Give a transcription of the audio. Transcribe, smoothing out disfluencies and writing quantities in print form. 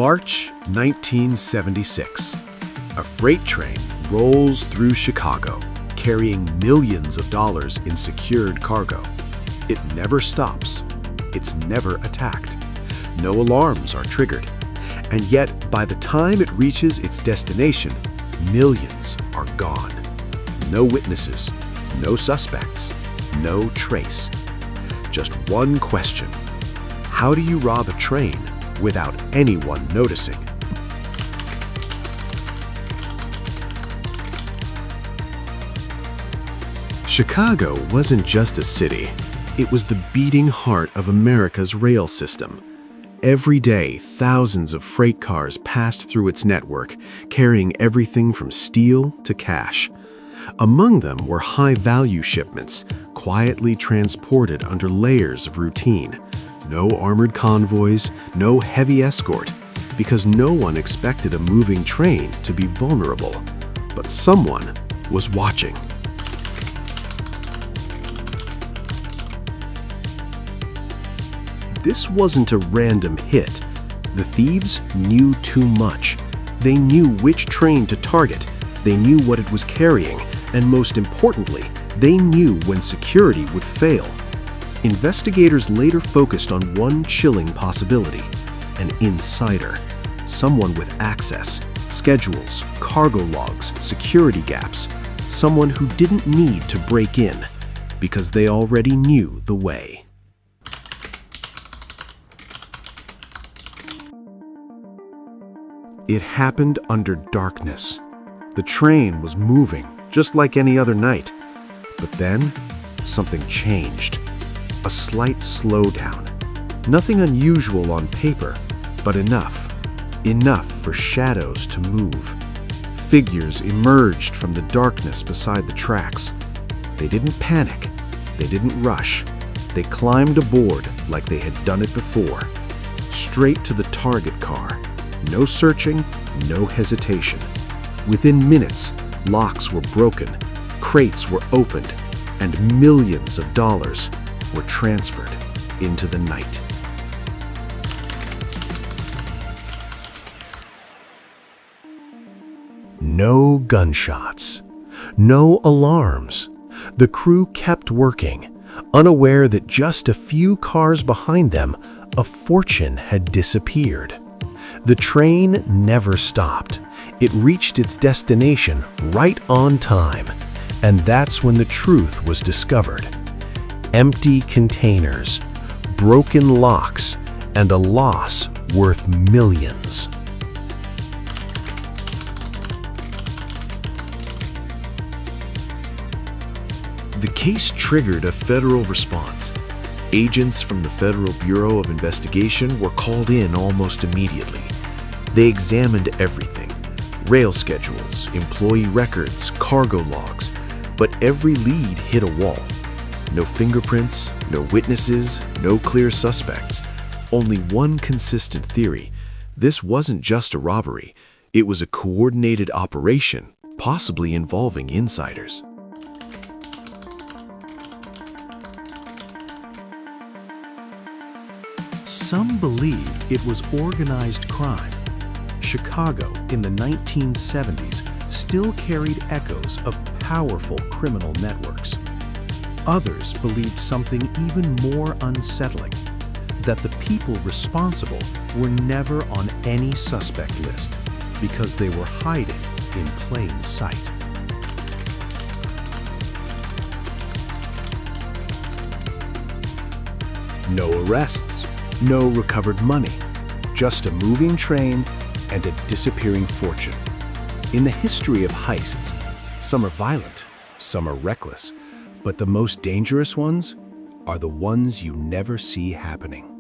March 1976. A freight train rolls through Chicago, carrying millions of dollars in secured cargo. It never stops. It's never attacked. No alarms are triggered. And yet, by the time it reaches its destination, millions are gone. No witnesses, no suspects, no trace. Just one question. How do you rob a train without anyone noticing? Chicago wasn't just a city. It was the beating heart of America's rail system. Every day, thousands of freight cars passed through its network, carrying everything from steel to cash. Among them were high-value shipments, quietly transported under layers of routine. No armored convoys, no heavy escort, because no one expected a moving train to be vulnerable. But someone was watching. This wasn't a random hit. The thieves knew too much. They knew which train to target, they knew what it was carrying, and most importantly, they knew when security would fail. Investigators later focused on one chilling possibility: an insider. Someone with access, schedules, cargo logs, security gaps. Someone who didn't need to break in, because they already knew the way. It happened under darkness. The train was moving, just like any other night. But then, something changed. A slight slowdown. Nothing unusual on paper, but enough. Enough for shadows to move. Figures emerged from the darkness beside the tracks. They didn't panic. They didn't rush. They climbed aboard like they had done it before. Straight to the target car. No searching, no hesitation. Within minutes, locks were broken, crates were opened, and millions of dollars were transferred into the night. No gunshots, no alarms. The crew kept working, unaware that just a few cars behind them, a fortune had disappeared. The train never stopped. It reached its destination right on time, and that's when the truth was discovered. Empty containers, broken locks, and a loss worth millions. The case triggered a federal response. Agents from the Federal Bureau of Investigation were called in almost immediately. They examined everything: rail schedules, employee records, cargo logs, but every lead hit a wall. No fingerprints, no witnesses, no clear suspects. Only one consistent theory: this wasn't just a robbery, it was a coordinated operation, possibly involving insiders. Some believe it was organized crime. Chicago in the 1970s still carried echoes of powerful criminal networks. Others believed something even more unsettling: that the people responsible were never on any suspect list because they were hiding in plain sight. No arrests, no recovered money, just a moving train and a disappearing fortune. In the history of heists, some are violent, some are reckless, but the most dangerous ones are the ones you never see happening.